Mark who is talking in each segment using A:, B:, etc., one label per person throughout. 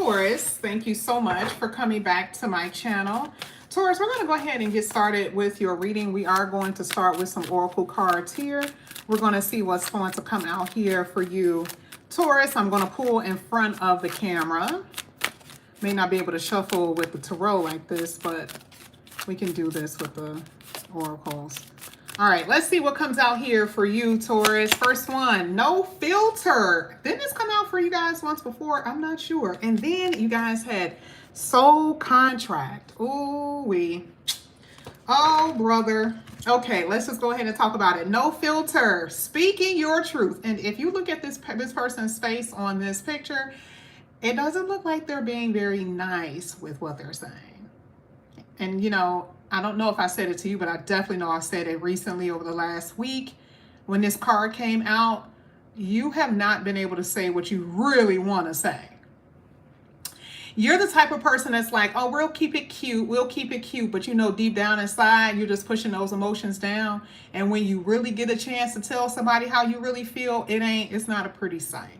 A: Taurus, thank you so much for coming back to my channel. Taurus, we're going to go ahead and get started with your reading. We are going to start with some oracle cards here. We're going to see what's going to come out here for you. Taurus, I'm going to pull in front of the camera. May not be able to shuffle with the tarot like this, but we can do this with the oracles. All right, let's see what comes out here for you, Taurus. First one, no filter. Didn't this come out for you guys once before? I'm not sure. And then you guys had soul contract. Ooh-wee. Oh, brother. Okay, let's just go ahead and talk about it. No filter, speaking your truth. And if you look at this person's face on this picture, it doesn't look like they're being very nice with what they're saying. And, you know, I don't know if I said it to you, but I definitely know I said it recently over the last week. When this card came out, you have not been able to say what you really want to say. You're the type of person that's like, oh, we'll keep it cute. We'll keep it cute. But, you know, deep down inside, you're just pushing those emotions down. And when you really get a chance to tell somebody how you really feel, it's not a pretty sight.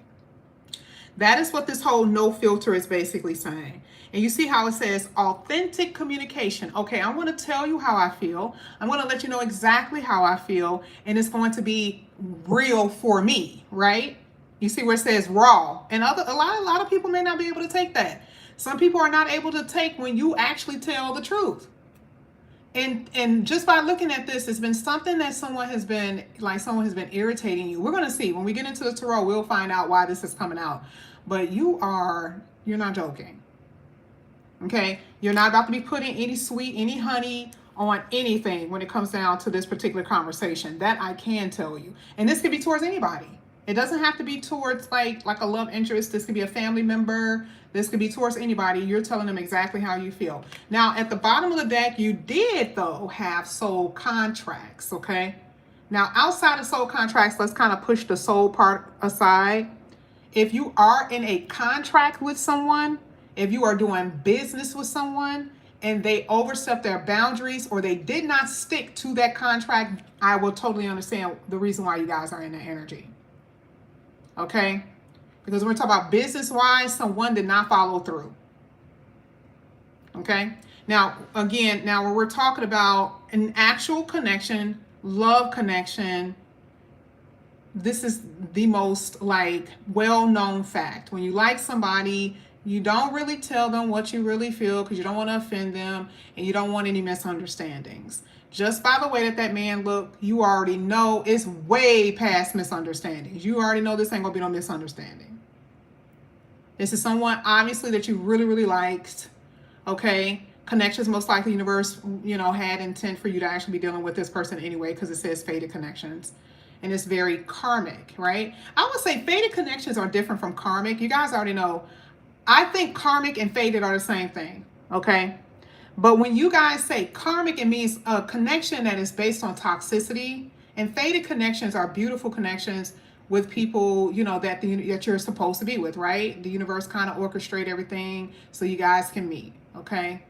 A: That is what this whole no filter is basically saying. And you see how it says authentic communication. Okay, I'm going to tell you how I feel. I'm going to let you know exactly how I feel. And it's going to be real for me, right? You see where it says raw. And a lot of people may not be able to take that. Some people are not able to take when you actually tell the truth. And just by looking at this, it's been something that someone has been irritating you. We're going to see. When we get into the tarot, we'll find out why this is coming out. But you're not joking. Okay? You're not about to be putting any honey on anything when it comes down to this particular conversation. That I can tell you. And this could be towards anybody. It doesn't have to be towards like a love interest. This could be a family member. This could be towards anybody. You're telling them exactly how you feel. Now, at the bottom of the deck, you did, though, have soul contracts, okay? Now, outside of soul contracts, let's kind of push the soul part aside. If you are in a contract with someone, if you are doing business with someone, and they overstep their boundaries or they did not stick to that contract, I will totally understand the reason why you guys are in that energy. Okay? Because when we're talking about business-wise, someone did not follow through. Okay? Now, again, when we're talking about an actual connection, love connection, this is the most well-known fact. When you like somebody, you don't really tell them what you really feel because you don't want to offend them and you don't want any misunderstandings. Just by the way that man looked, you already know it's way past misunderstandings. You already know this ain't gonna be no misunderstanding. This is someone obviously that you really, really liked. Okay. Connections, most likely universe, had intent for you to actually be dealing with this person anyway, because it says fated connections. And it's very karmic, right? I would say fated connections are different from karmic. You guys already know. I think karmic and fated are the same thing. Okay. But when you guys say karmic, it means a connection that is based on toxicity. And fated connections are beautiful connections with people, that you're supposed to be with, right? The universe kind of orchestrate everything so you guys can meet, okay?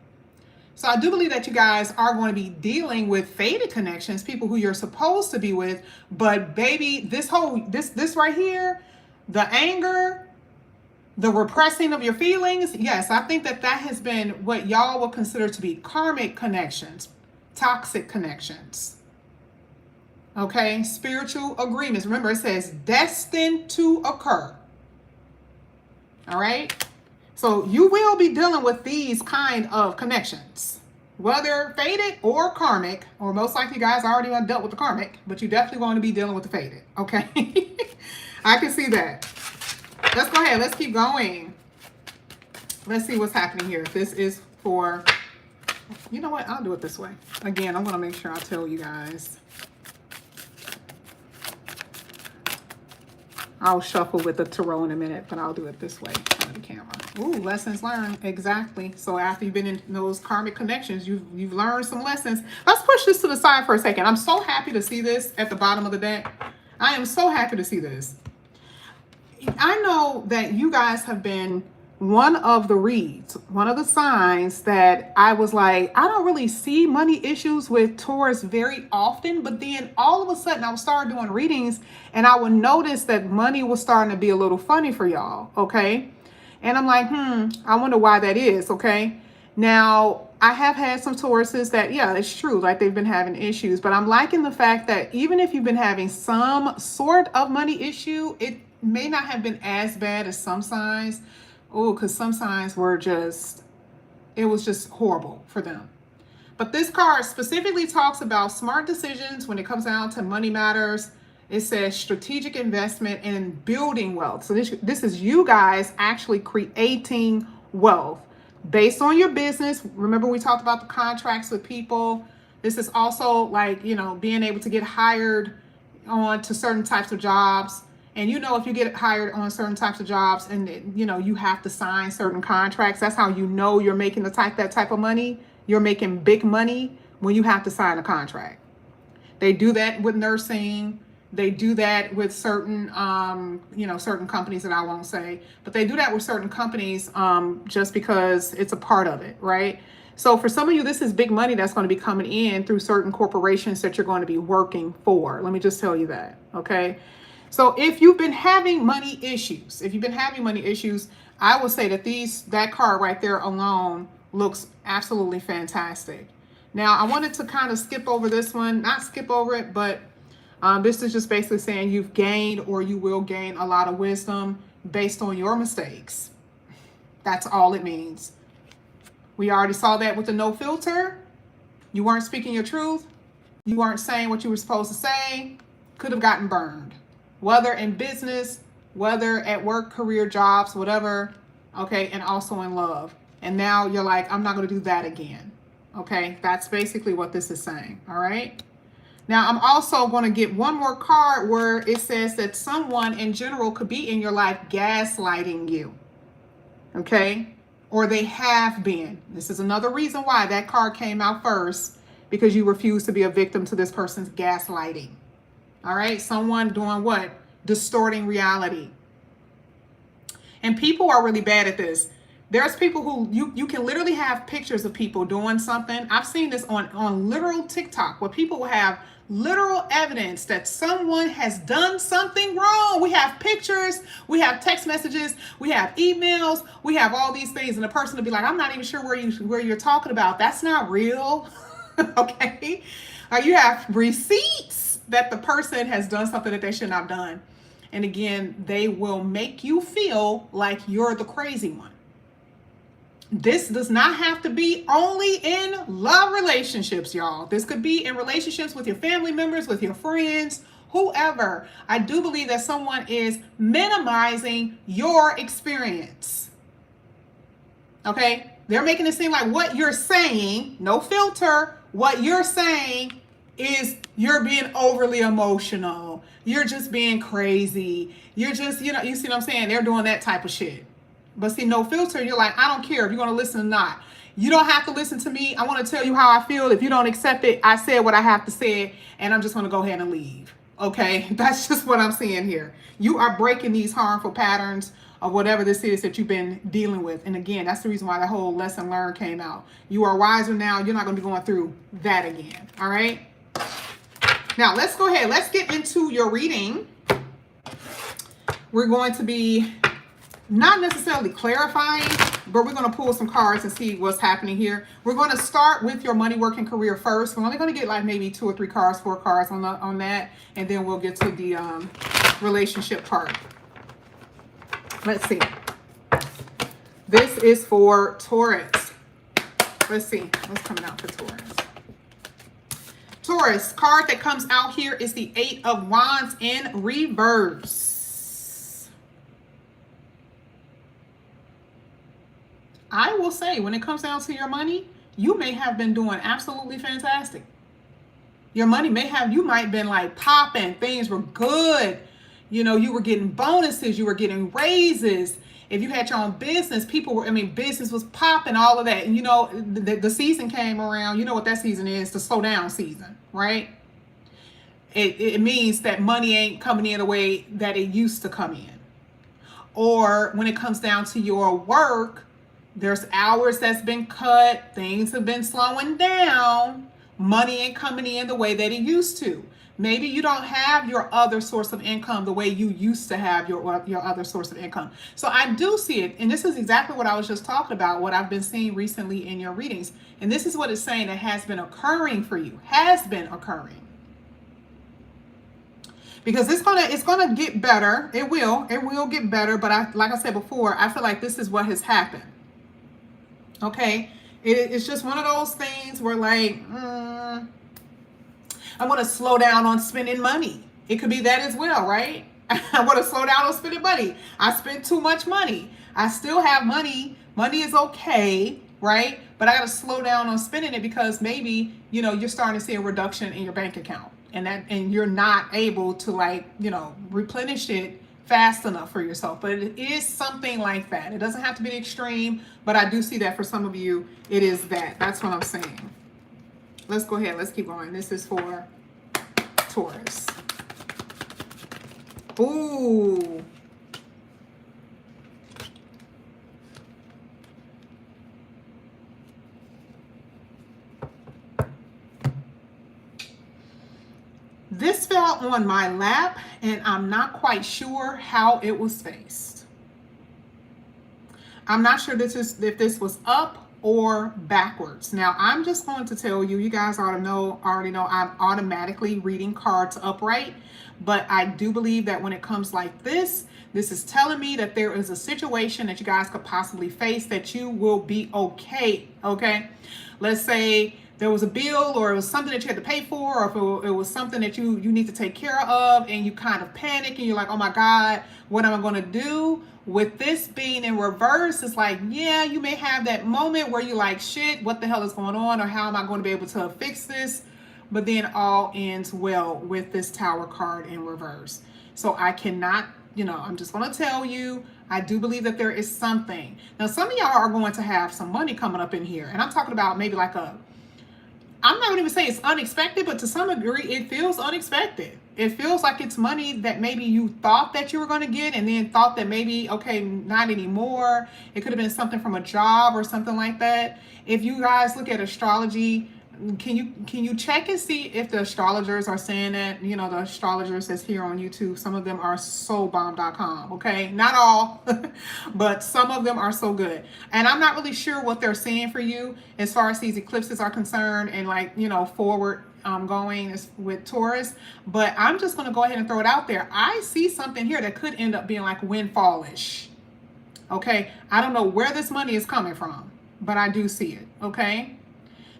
A: So I do believe that you guys are going to be dealing with fated connections, people who you're supposed to be with. But baby, this right here, the anger, the repressing of your feelings, yes, I think that has been what y'all will consider to be karmic connections, toxic connections. Okay, spiritual agreements. Remember, it says destined to occur. All right. So you will be dealing with these kind of connections, whether fated or karmic, or most likely you guys already dealt with the karmic, but you definitely going to be dealing with the fated. Okay. I can see that. Let's go ahead. Let's keep going. Let's see what's happening here. This is for, you know what? I'll do it this way. Again, I'm going to make sure I tell you guys. I'll shuffle with the tarot in a minute, but I'll do it this way on the camera. Ooh, lessons learned. Exactly. So after you've been in those karmic connections, you've learned some lessons. Let's push this to the side for a second. I'm so happy to see this at the bottom of the deck. I am so happy to see this. I know that you guys have been one of the reads, one of the signs that I was like, I don't really see money issues with Taurus very often, but then all of a sudden I would start doing readings and I would notice that money was starting to be a little funny for y'all, okay? And I'm like, I wonder why that is, okay? Now, I have had some Tauruses that, yeah, it's true, like they've been having issues, but I'm liking the fact that even if you've been having some sort of money issue, it may not have been as bad as some signs. Oh, because some signs were just, it was just horrible for them. But this card specifically talks about smart decisions when it comes down to money matters. It says strategic investment and building wealth. So this is you guys actually creating wealth based on your business. Remember, we talked about the contracts with people. This is also like, you know, being able to get hired on to certain types of jobs. And, you know, if you get hired on certain types of jobs and, you know, you have to sign certain contracts, that's how you know you're making that type of money. You're making big money when you have to sign a contract. They do that with nursing. They do that with certain, you know, certain companies that I won't say, but they do that with certain companies just because it's a part of it, right? So for some of you, this is big money that's going to be coming in through certain corporations that you're going to be working for. Let me just tell you that, okay? So if you've been having money issues, I will say that that card right there alone looks absolutely fantastic. Now, I wanted to kind of skip over this one, not skip over it, but this is just basically saying you've gained or you will gain a lot of wisdom based on your mistakes. That's all it means. We already saw that with the no filter. You weren't speaking your truth. You weren't saying what you were supposed to say. Could have gotten burned. Whether in business, whether at work, career, jobs, whatever. Okay, and also in love. And now you're like, I'm not going to do that again. Okay, that's basically what this is saying. All right. Now, I'm also going to get one more card where it says that someone in general could be in your life gaslighting you. Okay, or they have been. This is another reason why that card came out first, because you refuse to be a victim to this person's gaslighting. All right, someone doing what? Distorting reality. And people are really bad at this. There's people who you can literally have pictures of people doing something. I've seen this on literal TikTok where people will have literal evidence that someone has done something wrong. We have pictures, we have text messages, we have emails, we have all these things, and the person will be like, I'm not even sure where you're talking about. That's not real. Okay. You have receipts that the person has done something that they should not have done. And again, they will make you feel like you're the crazy one. This does not have to be only in love relationships, y'all. This could be in relationships with your family members, with your friends, whoever. I do believe that someone is minimizing your experience. Okay? They're making it seem like what you're saying, no filter, what you're saying is you're being overly emotional. You're just being crazy. You're just, you see what I'm saying? They're doing that type of shit. But see, no filter, you're like, I don't care if you're going to listen or not. You don't have to listen to me. I want to tell you how I feel. If you don't accept it, I said what I have to say, and I'm just going to go ahead and leave. Okay? That's just what I'm seeing here. You are breaking these harmful patterns of whatever this is that you've been dealing with. And again, that's the reason why the whole lesson learned came out. You are wiser now. You're not going to be going through that again. All right? Now, let's go ahead. Let's get into your reading. We're going to be not necessarily clarifying, but we're going to pull some cards and see what's happening here. We're going to start with your money, work, and career first. We're only going to get like maybe 2 or 3 cards, 4 cards on that, and then we'll get to the relationship part. Let's see. This is for Taurus. Let's see what's coming out for Taurus. Taurus, card that comes out here is the 8 of Wands in reverse. I will say, when it comes down to your money, you may have been doing absolutely fantastic. Your money you might have been like popping. Things were good. You were getting bonuses. You were getting raises. If you had your own business, business was popping, all of that. And the season came around. You know what that season is, the slow down season, right? It means that money ain't coming in the way that it used to come in. Or when it comes down to your work, there's hours that's been cut. Things have been slowing down. Money ain't coming in the way that it used to. Maybe you don't have your other source of income the way you used to have your other source of income. So I do see it. And this is exactly what I was just talking about, what I've been seeing recently in your readings. And this is what it's saying that has been occurring for you, has been occurring. Because it's gonna get better. It will get better. But like I said before, I feel like this is what has happened. Okay, it's just one of those things where like, I want to slow down on spending money. It could be that as well, right? I want to slow down on spending money. I spend too much money. I still have money. Money is okay, right? But I got to slow down on spending it because maybe, you're starting to see a reduction in your bank account and you're not able to like, replenish it fast enough for yourself. But it is something like that. It doesn't have to be extreme, but I do see that for some of you, it is that. That's what I'm saying. Let's go ahead. Let's keep going. This is for Taurus. Ooh. This fell on my lap, and I'm not quite sure how it was faced. I'm not sure if this was up or backwards. Now, I'm just going to tell you, you guys already know I'm automatically reading cards upright, but I do believe that when it comes like this is telling me that there is a situation that you guys could possibly face that you will be okay, okay? Let's say there was a bill or it was something that you had to pay for, or if it was something that you need to take care of and you kind of panic and you're like, oh my God, what am I going to do? With this being in reverse, it's like, yeah, you may have that moment where you're like, shit, what the hell is going on? Or how am I going to be able to fix this? But then all ends well with this Tower card in reverse. So I cannot, I'm just going to tell you, I do believe that there is something. Now, some of y'all are going to have some money coming up in here. And I'm talking about maybe like I'm not going to even say it's unexpected, but to some degree, it feels unexpected. It feels like it's money that maybe you thought that you were going to get and then thought that maybe, okay, not anymore. It could have been something from a job or something like that. If you guys look at astrology, can you check and see if the astrologers are saying that? The astrologers that's here on YouTube, some of them are soulbomb.com, okay? Not all, but some of them are so good. And I'm not really sure what they're saying for you as far as these eclipses are concerned and like, forward going with Taurus. But I'm just going to go ahead and throw it out there. I see something here that could end up being like windfallish, okay? I don't know where this money is coming from, but I do see it, okay?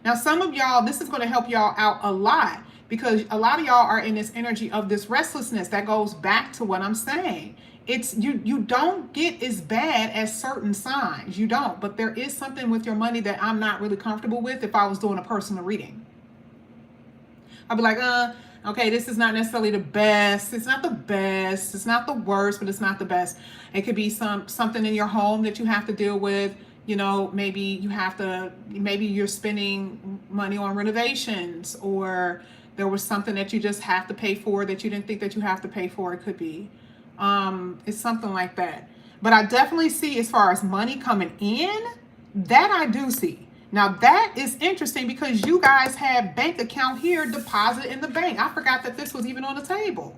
A: Now, some of y'all, this is going to help y'all out a lot because a lot of y'all are in this energy of this restlessness that goes back to what I'm saying. It's you don't get as bad as certain signs. You don't, but there is something with your money that I'm not really comfortable with if I was doing a personal reading. I'd be like, okay, this is not necessarily the best. It's not the best. It's not the worst, but it's not the best. It could be something in your home that you have to deal with. Maybe maybe you're spending money on renovations, or there was something that you just have to pay for that you didn't think that you have to pay for. It could be, it's something like that. But I definitely see, as far as money coming in, that I do see. Now that is interesting because you guys have bank account here, deposit in the bank. I forgot that this was even on the table.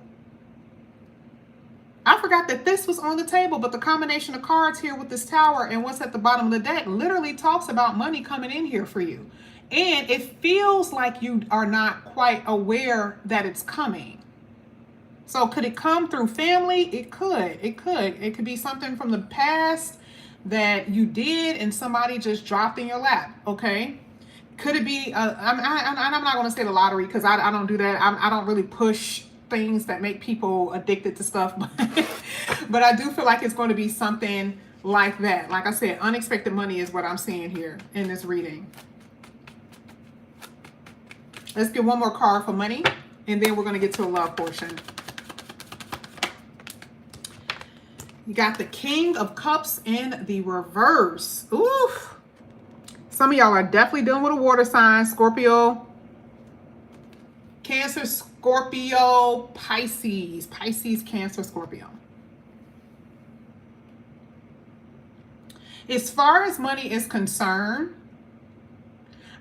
A: I forgot that this was on the table, but the combination of cards here with this Tower and what's at the bottom of the deck literally talks about money coming in here for you. And it feels like you are not quite aware that it's coming. So could it come through family? It could. It could be something from the past that you did and somebody just dropped in your lap, okay? Could it be, I'm not going to say the lottery because I don't do that. I don't really push things that make people addicted to stuff, but I do feel like it's going to be something like that. Like I said, unexpected money is what I'm seeing here in this reading. Let's get one more card for money, and then we're going to get to a love portion. You got the King of Cups in the reverse. Oof. Some of y'all are definitely dealing with a water sign, Scorpio, Cancer, Scorpio, Pisces, Cancer, Scorpio. As far as money is concerned,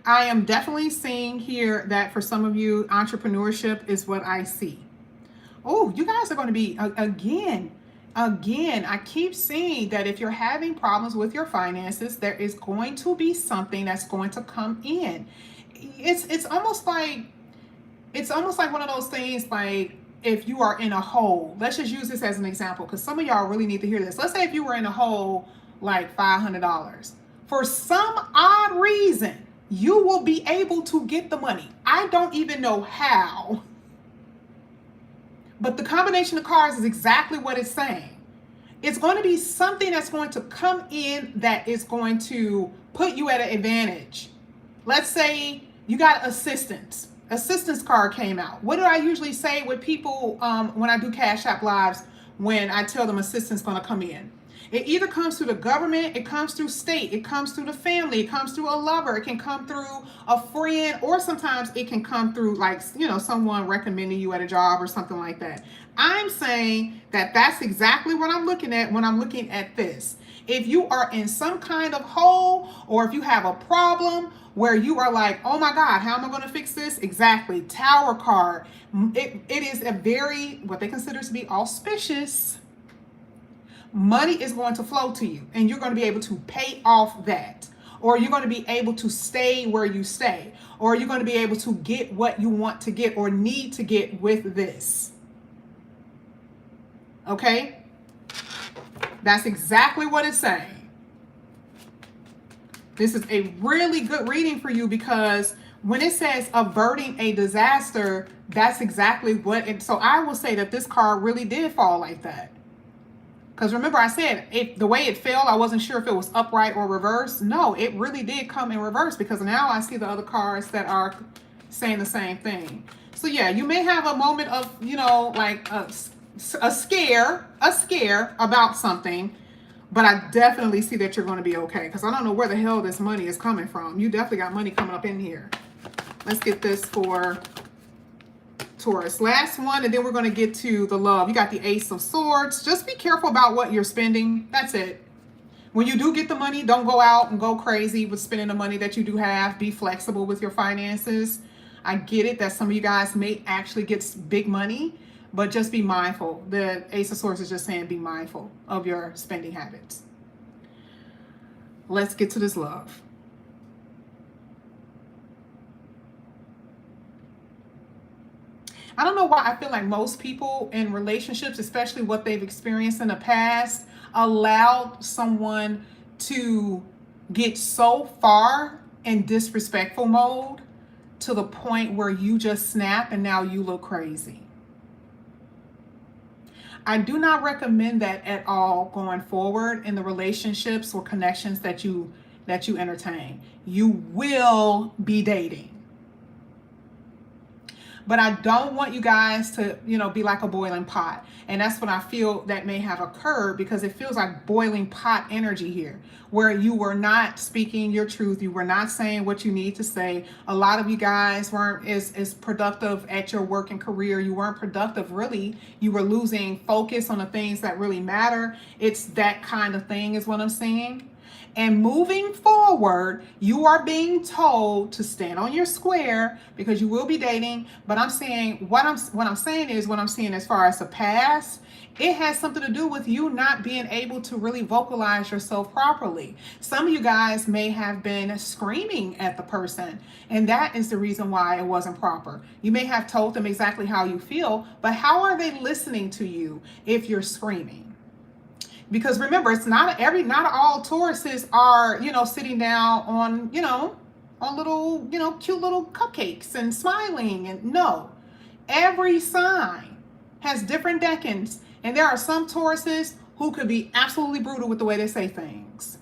A: I am definitely seeing here that for some of you, entrepreneurship is what I see. Oh, you guys are going to be, again, I keep seeing that if you're having problems with your finances, there is going to be something that's going to come in. It's almost like, one of those things, like if you are in a hole. Let's just use this as an example, because some of y'all really need to hear this. Let's say if you were in a hole like $500. For some odd reason, you will be able to get the money. I don't even know how. But the combination of cards is exactly what it's saying. It's going to be something that's going to come in that is going to put you at an advantage. Let's say you got assistance. Assistance card came out. What do I usually say with people when I do Cash App Lives when I tell them assistance is going to come in? It either comes through the government, it comes through state, it comes through the family, it comes through a lover, it can come through a friend, or sometimes it can come through, like, someone recommending you at a job or something like that. I'm saying that that's exactly what I'm looking at when I'm looking at this. If you are in some kind of hole, or if you have a problem where you are like, oh my God, how am I going to fix this? Exactly. Tower card. It is a very, what they consider to be auspicious. Money is going to flow to you, and you're going to be able to pay off that, or you're going to be able to stay where you stay, or you're going to be able to get what you want to get or need to get with this. Okay? That's exactly what it's saying. This is a really good reading for you, because when it says averting a disaster, that's exactly what it, so I will say that this card really did fall like that. Because remember, I said the way it fell, I wasn't sure if it was upright or reversed. No, it really did come in reverse, because now I see the other cards that are saying the same thing. So yeah, you may have a moment of, like a scare about something, but I definitely see that you're going to be okay, because I don't know where the hell this money is coming from. You definitely got money coming up in here. Let's get this for Taurus. Last one, and then we're going to get to the love. You got the Ace of Swords. Just be careful about what you're spending. That's it. When you do get the money, don't go out and go crazy with spending the money that you do have. Be flexible with your finances. I get it that some of you guys may actually get big money, but just be mindful. The Ace of Swords is just saying be mindful of your spending habits. Let's get to this love. I don't know why I feel like most people in relationships, especially what they've experienced in the past, allowed someone to get so far in disrespectful mode to the point where you just snap and now you look crazy. I do not recommend that at all going forward in the relationships or connections that you entertain. You will be dating. But I don't want you guys to, be like a boiling pot. And that's what I feel that may have occurred, because it feels like boiling pot energy here, where you were not speaking your truth. You were not saying what you need to say. A lot of you guys weren't as productive at your work and career. You weren't productive, really. You were losing focus on the things that really matter. It's that kind of thing is what I'm saying. And moving forward, you are being told to stand on your square, because you will be dating. But I'm saying what I'm saying as far as the past, it has something to do with you not being able to really vocalize yourself properly. Some of you guys may have been screaming at the person, and that is the reason why it wasn't proper. You may have told them exactly how you feel, but how are they listening to you if you're screaming? Because remember, it's not all Tauruses are, sitting down on, on little, cute little cupcakes and smiling. And no, every sign has different decans. And there are some Tauruses who could be absolutely brutal with the way they say things.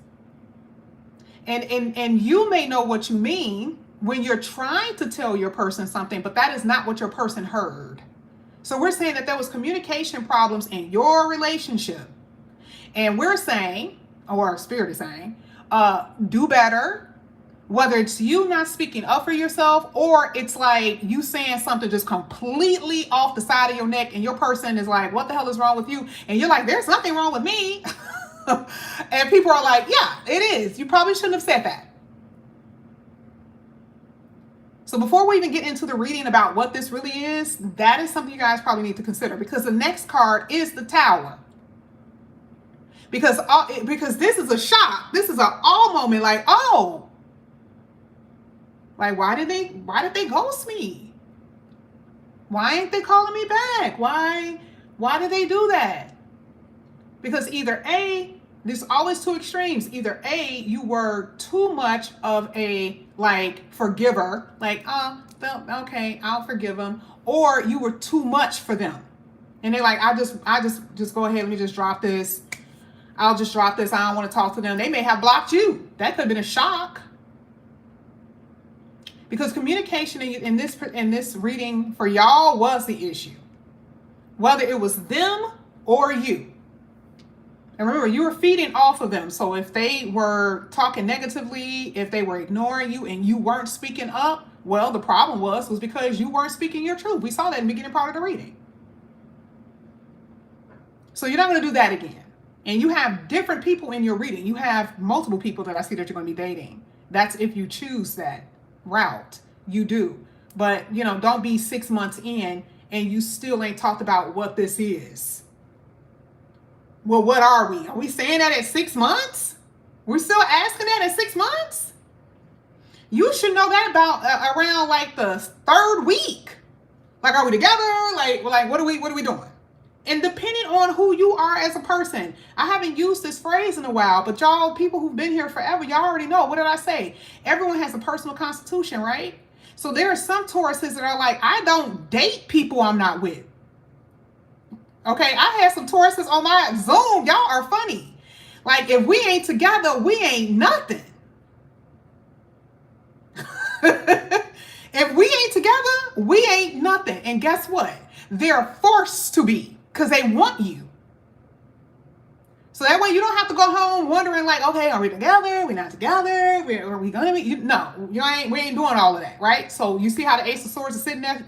A: And you may know what you mean when you're trying to tell your person something, but that is not what your person heard. So we're saying that there was communication problems in your relationship. And we're saying, or Spirit is saying, do better. Whether it's you not speaking up for yourself, or it's like you saying something just completely off the side of your neck, and your person is like, what the hell is wrong with you? And you're like, there's nothing wrong with me. And people are like, yeah, it is. You probably shouldn't have said that. So before we even get into the reading about what this really is, that is something you guys probably need to consider, because the next card is the Tower. Because this is a shock. This is an all moment, like, oh, like, why did they ghost me? Why ain't they calling me back? Why did they do that? Because either A, there's always two extremes. Either A, you were too much of a like forgiver, like, oh, okay, I'll forgive them, or you were too much for them, and they're like, I just go ahead, let me just drop this. I'll just drop this. I don't want to talk to them. They may have blocked you. That could have been a shock. Because communication in this reading for y'all was the issue. Whether it was them or you. And remember, you were feeding off of them. So if they were talking negatively, if they were ignoring you and you weren't speaking up, well, the problem was because you weren't speaking your truth. We saw that in the beginning part of the reading. So you're not going to do that again. And you have different people in your reading. You have multiple people that I see that you're going to be dating. That's if you choose that route. You do. But, you know, don't be 6 months in and you still ain't talked about what this is. Well, what are we? Are we saying that at 6 months? We're still asking that at 6 months? You should know that about around like the 3rd week. Like, are we together? Like what are we doing? And depending on who you are as a person, I haven't used this phrase in a while, but y'all, people who've been here forever, y'all already know. What did I say? Everyone has a personal constitution, right? So there are some Tauruses that are like, I don't date people I'm not with. Okay, I had some Tauruses on my Zoom. Y'all are funny. Like, if we ain't together, we ain't nothing. If we ain't together, we ain't nothing. And guess what? They're forced to be. Because they want you. So that way you don't have to go home wondering like, okay, are we together? We're not together? Are we going to be? No, we ain't doing all of that, right? So you see how the Ace of Swords is sitting there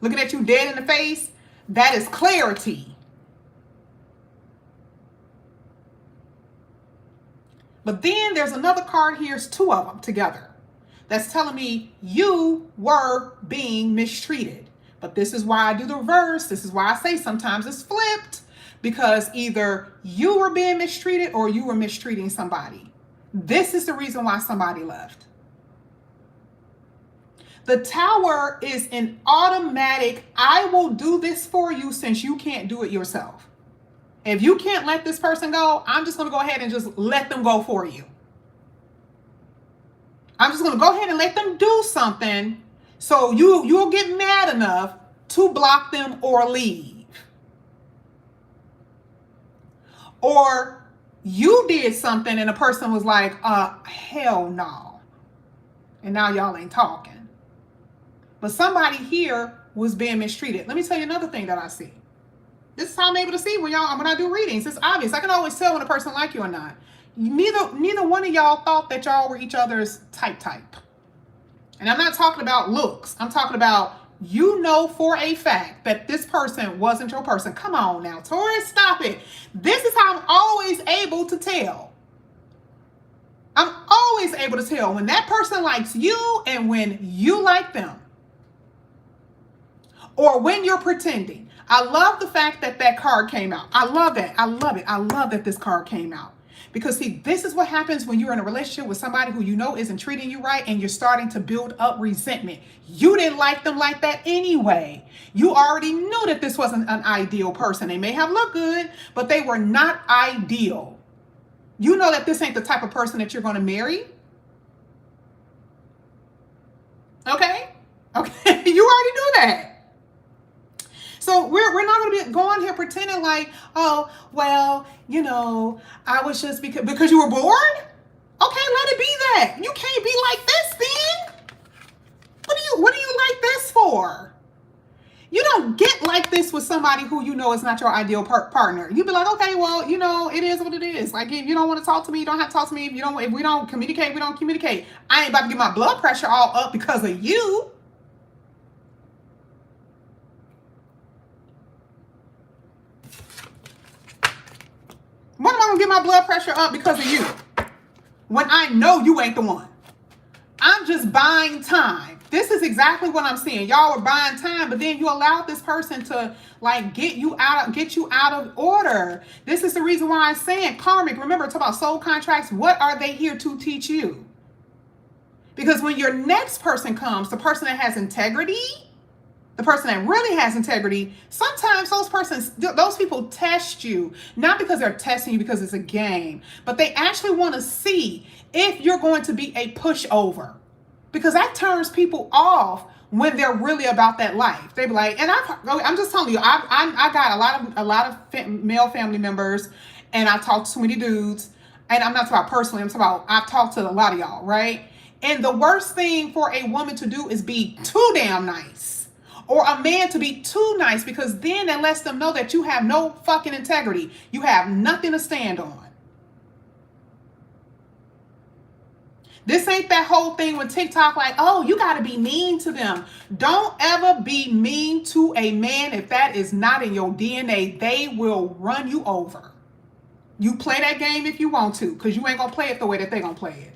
A: looking at you dead in the face? That is clarity. But then there's another card here. It's 2 of them together. That's telling me you were being mistreated. But this is why I do the reverse. This is why I say sometimes it's flipped, because either you were being mistreated or you were mistreating somebody. This is the reason why somebody left. The Tower is an automatic, I will do this for you since you can't do it yourself. If you can't let this person go, I'm just going to go ahead and just let them go for you. I'm just going to go ahead and let them do something. So you'll get mad enough to block them or leave. Or you did something and the person was like, hell no. And now y'all ain't talking. But somebody here was being mistreated. Let me tell you another thing that I see. This is how I'm able to see when I do readings. It's obvious. I can always tell when a person like you or not. Neither one of y'all thought that y'all were each other's type. And I'm not talking about looks. I'm talking about, you know for a fact that this person wasn't your person. Come on now, Taurus, stop it. This is how I'm always able to tell. I'm always able to tell when that person likes you and when you like them. Or when you're pretending. I love the fact that that card came out. I love that. I love it. I love that this card came out. Because see, this is what happens when you're in a relationship with somebody who you know isn't treating you right and you're starting to build up resentment. You didn't like them like that anyway. You already knew that this wasn't an ideal person. They may have looked good, but they were not ideal. You know that this ain't the type of person that you're going to marry. Okay? Okay, you already knew that. So we're not going to be going here pretending like, oh, well, you know, I was just because you were bored. Okay, let it be that. You can't be like this then. What do you like this for? You don't get like this with somebody who you know is not your ideal partner. You be like, okay, well, you know, it is what it is. Like, if you don't want to talk to me, you don't have to talk to me. If we don't communicate, we don't communicate. I ain't about to get my blood pressure all up because of you. When am I gonna get my blood pressure up because of you? When I know you ain't the one. I'm just buying time. This is exactly what I'm seeing. Y'all are buying time, but then you allowed this person to like get you out of order. This is the reason why I'm saying karmic. Remember, talk about soul contracts. What are they here to teach you? Because when your next person comes, the person that has integrity, the person that really has integrity, sometimes those people test you, not because they're testing you because it's a game, but they actually want to see if you're going to be a pushover, because that turns people off when they're really about that life. They be like, and I'm just telling you, I got a lot of male family members, and I talked to so many dudes, and I'm not talking about personally, I'm talking about I've talked to a lot of y'all, right? And the worst thing for a woman to do is be too damn nice, or a man to be too nice, because then that lets them know that you have no fucking integrity. You have nothing to stand on. This ain't that whole thing with TikTok like, oh, you got to be mean to them. Don't ever be mean to a man if that is not in your DNA. They will run you over. You play that game if you want to, because you ain't going to play it the way that they going to play it.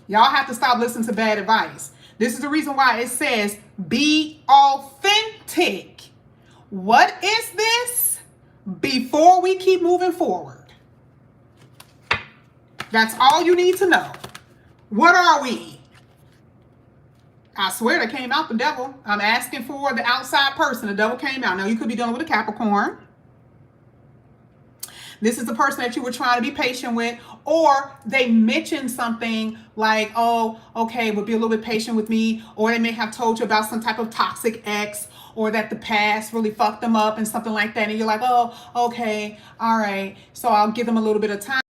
A: Y'all have to stop listening to bad advice. This is the reason why it says be authentic. What is this? Before we keep moving forward. That's all you need to know. What are we? I swear that came out the devil. I'm asking for the outside person. The devil came out. Now you could be dealing with a Capricorn. This is the person that you were trying to be patient with, or they mentioned something like, oh, okay, but be a little bit patient with me, or they may have told you about some type of toxic ex, or that the past really fucked them up and something like that, and you're like, oh, okay, all right, so I'll give them a little bit of time.